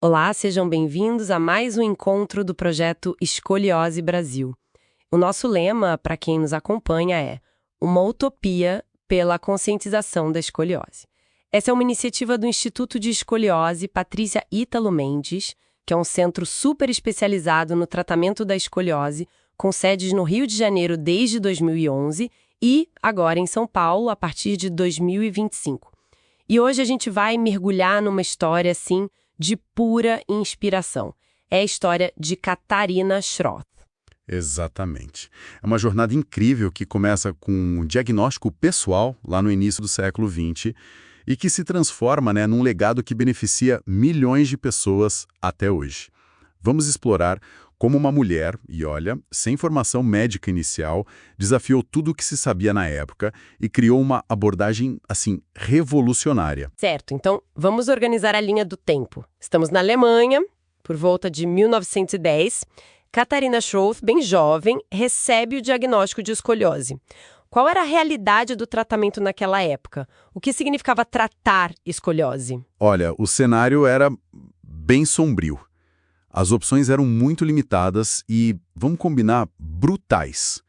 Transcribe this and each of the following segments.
Olá, sejam bem-vindos a mais um encontro do projeto Escoliose Brasil. O nosso lema, para quem nos acompanha, é uma utopia pela conscientização da escoliose. Essa é uma iniciativa do Instituto de Escoliose Patrícia Ítalo Mendes, que é um centro super especializado no tratamento da escoliose, com sedes no Rio de Janeiro desde 2011 e agora em São Paulo a partir de 2025. E hoje a gente vai mergulhar numa história, assim, de pura inspiração. É a história de Catarina Schroth. Exatamente. É uma jornada incrível que começa com um diagnóstico pessoal, lá no início do século XX, e que se transforma, num legado que beneficia milhões de pessoas até hoje. Vamos explorar como uma mulher, e olha, sem formação médica inicial, desafiou tudo o que se sabia na época e criou uma abordagem, assim, revolucionária. Certo, então vamos organizar a linha do tempo. Estamos na Alemanha, por volta de 1910. Catarina Schroth, bem jovem, recebe o diagnóstico de escoliose. Qual era a realidade do tratamento naquela época? O que significava tratar escoliose? Olha, o cenário era bem sombrio. As opções eram muito limitadas e, vamos combinar, brutais.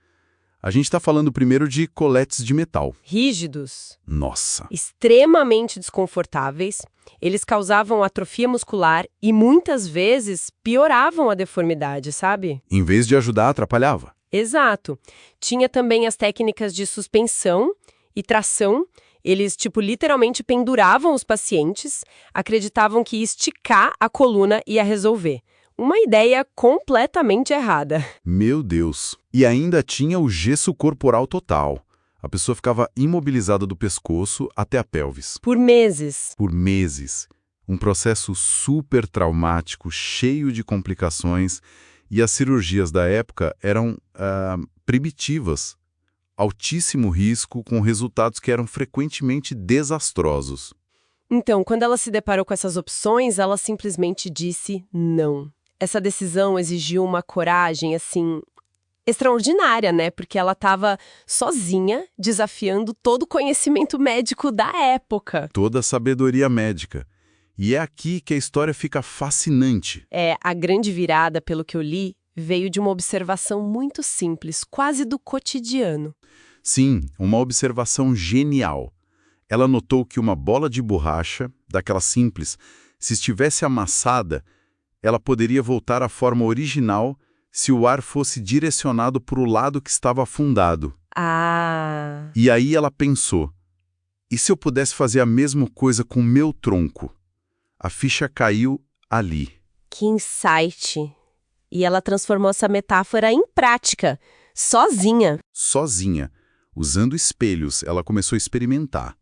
A gente está falando primeiro de coletes de metal. Rígidos. Nossa! Extremamente desconfortáveis. Eles causavam atrofia muscular e, muitas vezes, pioravam a deformidade, sabe? Em vez de ajudar, atrapalhava. Exato. Tinha também as técnicas de suspensão e tração. Eles, literalmente penduravam os pacientes, acreditavam que esticar a coluna ia resolver. Uma ideia completamente errada. Meu Deus! E ainda tinha o gesso corporal total. A pessoa ficava imobilizada do pescoço até a pelvis. Por meses. Por meses. Um processo super traumático, cheio de complicações, e as cirurgias da época eram primitivas. Altíssimo risco, com resultados que eram frequentemente desastrosos. Então, quando ela se deparou com essas opções, ela simplesmente disse não. Essa decisão exigiu uma coragem, assim, extraordinária, Porque ela estava sozinha, desafiando todo o conhecimento médico da época. Toda a sabedoria médica. E é aqui que a história fica fascinante. A grande virada, pelo que eu li, veio de uma observação muito simples, quase do cotidiano. Sim, uma observação genial. Ela notou que uma bola de borracha, daquela simples, se estivesse amassada, ela poderia voltar à forma original se o ar fosse direcionado para o lado que estava afundado. Ah! E aí ela pensou, e se eu pudesse fazer a mesma coisa com o meu tronco? A ficha caiu ali. Que insight! E ela transformou essa metáfora em prática, sozinha. Sozinha. Usando espelhos, ela começou a experimentar,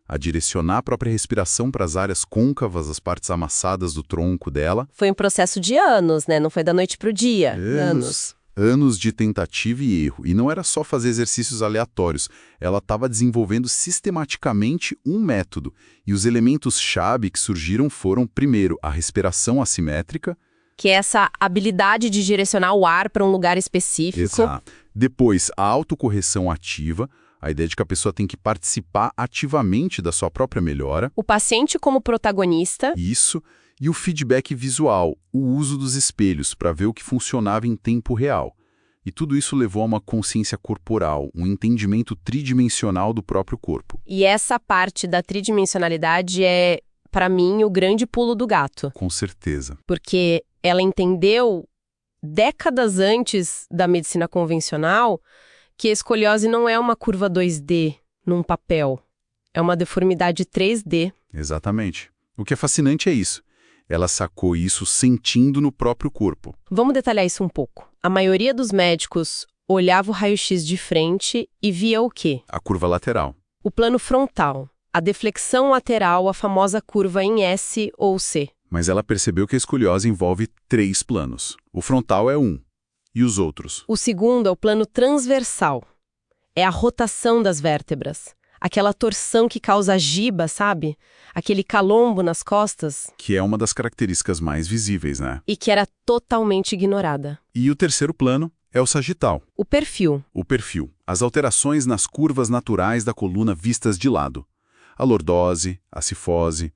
a direcionar a própria respiração para as áreas côncavas, as partes amassadas do tronco dela. Foi um processo de anos, Não foi da noite para o dia. Anos. Anos de tentativa e erro. E não era só fazer exercícios aleatórios. Ela estava desenvolvendo sistematicamente um método. E os elementos-chave que surgiram foram, primeiro, a respiração assimétrica. Que é essa habilidade de direcionar o ar para um lugar específico. Exato. Depois, a autocorreção ativa, a ideia de que a pessoa tem que participar ativamente da sua própria melhora. O paciente como protagonista. Isso. E o feedback visual, o uso dos espelhos para ver o que funcionava em tempo real. E tudo isso levou a uma consciência corporal, um entendimento tridimensional do próprio corpo. E essa parte da tridimensionalidade é, para mim, o grande pulo do gato. Com certeza. Porque ela entendeu, décadas antes da medicina convencional, que a escoliose não é uma curva 2D num papel. É uma deformidade 3D. Exatamente. O que é fascinante é isso. Ela sacou isso sentindo no próprio corpo. Vamos detalhar isso um pouco. A maioria dos médicos olhava o raio-x de frente e via o quê? A curva lateral. O plano frontal, a deflexão lateral, a famosa curva em S ou C. Mas ela percebeu que a escoliose envolve 3 planos. O frontal é um. E os outros? O segundo é o plano transversal. É a rotação das vértebras. Aquela torção que causa giba, sabe? Aquele calombo nas costas. Que é uma das características mais visíveis, E que era totalmente ignorada. E o terceiro plano é o sagital. O perfil. O perfil. As alterações nas curvas naturais da coluna vistas de lado. A lordose, a cifose.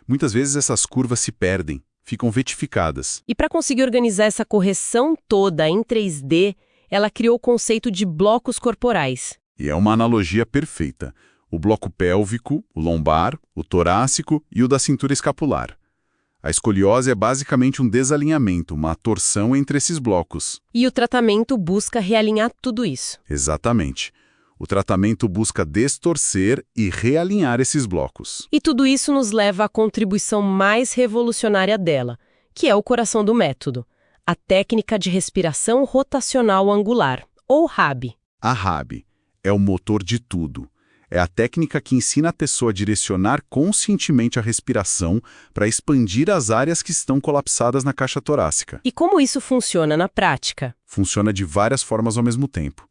Muitas vezes essas curvas se perdem, ficam vetificadas. E para conseguir organizar essa correção toda em 3D, ela criou o conceito de blocos corporais. E é uma analogia perfeita. O bloco pélvico, o lombar, o torácico e o da cintura escapular. A escoliose é basicamente um desalinhamento, uma torção entre esses blocos. E o tratamento busca realinhar tudo isso. Exatamente. O tratamento busca destorcer e realinhar esses blocos. E tudo isso nos leva à contribuição mais revolucionária dela, que é o coração do método, a técnica de respiração rotacional angular, ou RAB. A RAB é o motor de tudo. É a técnica que ensina a pessoa a direcionar conscientemente a respiração para expandir as áreas que estão colapsadas na caixa torácica. E como isso funciona na prática? Funciona de várias formas ao mesmo tempo.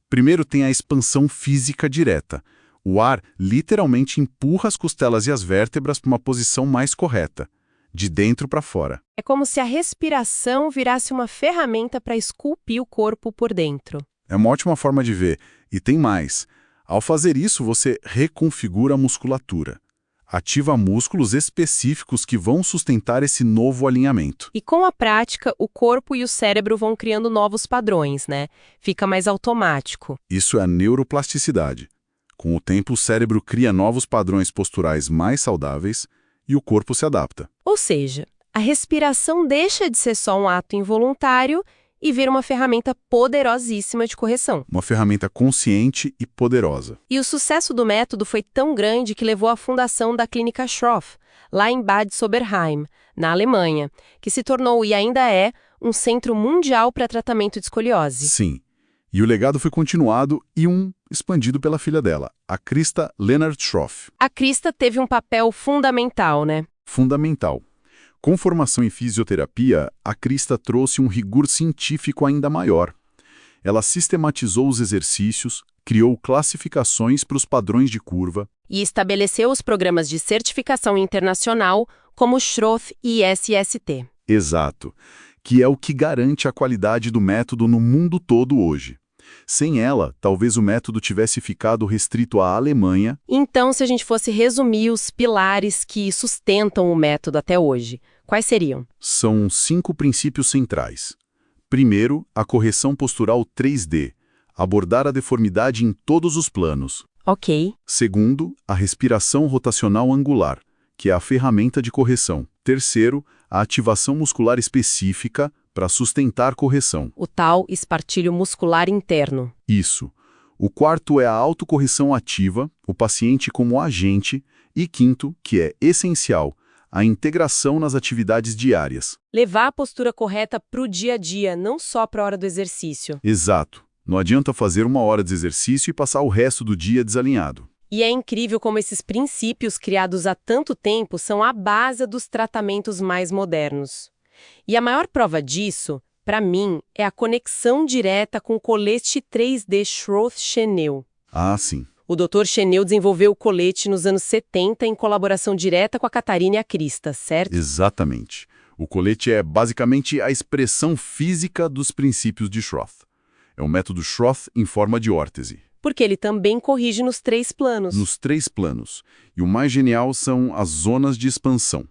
Primeiro tem a expansão física direta. O ar literalmente empurra as costelas e as vértebras para uma posição mais correta, de dentro para fora. É como se a respiração virasse uma ferramenta para esculpir o corpo por dentro. É uma ótima forma de ver. E tem mais. Ao fazer isso, você reconfigura a musculatura. Ativa músculos específicos que vão sustentar esse novo alinhamento. E com a prática, o corpo e o cérebro vão criando novos padrões, né? Fica mais automático. Isso é a neuroplasticidade. Com o tempo, o cérebro cria novos padrões posturais mais saudáveis e o corpo se adapta. Ou seja, a respiração deixa de ser só um ato involuntário e vira uma ferramenta poderosíssima de correção. Uma ferramenta consciente e poderosa. E o sucesso do método foi tão grande que levou à fundação da Clínica Schroff, lá em Bad Sobernheim, na Alemanha, que se tornou e ainda é um centro mundial para tratamento de escoliose. Sim. E o legado foi continuado e expandido pela filha dela, a Christa Lennart Schroff. A Christa teve um papel fundamental, né? Fundamental. Com formação em fisioterapia, a Christa trouxe um rigor científico ainda maior. Ela sistematizou os exercícios, criou classificações para os padrões de curva e estabeleceu os programas de certificação internacional como o Schroff e SST. Exato, que é o que garante a qualidade do método no mundo todo hoje. Sem ela, talvez o método tivesse ficado restrito à Alemanha. Então, se a gente fosse resumir os pilares que sustentam o método até hoje, quais seriam? São 5 princípios centrais. Primeiro, a correção postural 3D, abordar a deformidade em todos os planos. Ok. Segundo, a respiração rotacional angular, que é a ferramenta de correção. Terceiro, a ativação muscular específica para sustentar correção. O tal espartilho muscular interno. Isso. O quarto é a autocorreção ativa, o paciente como agente. E quinto, que é essencial, a integração nas atividades diárias. Levar a postura correta para o dia a dia, não só para a hora do exercício. Exato. Não adianta fazer 1 hora de exercício e passar o resto do dia desalinhado. E é incrível como esses princípios criados há tanto tempo são a base dos tratamentos mais modernos. E a maior prova disso, para mim, é a conexão direta com o colete 3D Schroth-Cheneu. Ah, sim. O Dr. Cheneu desenvolveu o colete nos anos 70 em colaboração direta com a Catarina e a Christa, certo? Exatamente. O colete é basicamente a expressão física dos princípios de Schroth. É um método Schroth em forma de órtese. Porque ele também corrige nos 3 planos. Nos 3 planos. E o mais genial são as zonas de expansão.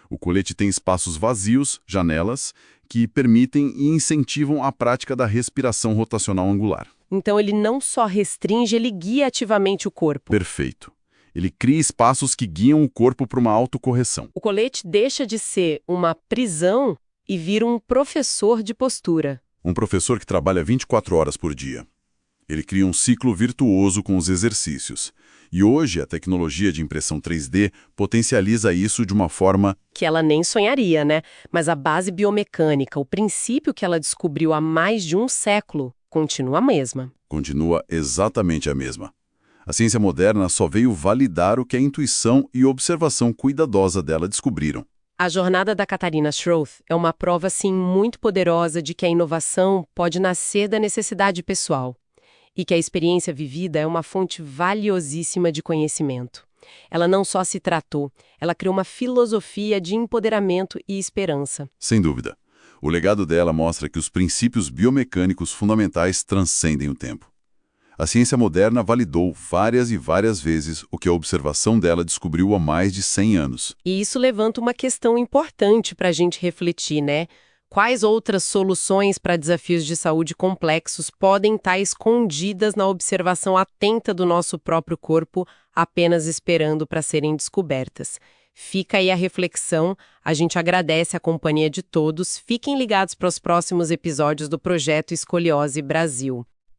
O colete tem espaços vazios, janelas, que permitem e incentivam a prática da respiração rotacional angular. Então ele não só restringe, ele guia ativamente o corpo. Perfeito. Ele cria espaços que guiam o corpo para uma autocorreção. O colete deixa de ser uma prisão e vira um professor de postura. Um professor que trabalha 24 horas por dia. Ele cria um ciclo virtuoso com os exercícios. E hoje a tecnologia de impressão 3D potencializa isso de uma forma que ela nem sonharia, né? Mas a base biomecânica, o princípio que ela descobriu há mais de um século, continua a mesma. Continua exatamente a mesma. A ciência moderna só veio validar o que a intuição e observação cuidadosa dela descobriram. A jornada da Catarina Schroth é uma prova, sim, muito poderosa de que a inovação pode nascer da necessidade pessoal. E que a experiência vivida é uma fonte valiosíssima de conhecimento. Ela não só se tratou, ela criou uma filosofia de empoderamento e esperança. Sem dúvida. O legado dela mostra que os princípios biomecânicos fundamentais transcendem o tempo. A ciência moderna validou várias e várias vezes o que a observação dela descobriu há mais de 100 anos. E isso levanta uma questão importante para a gente refletir, né? Quais outras soluções para desafios de saúde complexos podem estar escondidas na observação atenta do nosso próprio corpo, apenas esperando para serem descobertas? Fica aí a reflexão, a gente agradece a companhia de todos, fiquem ligados para os próximos episódios do Projeto Escoliose Brasil.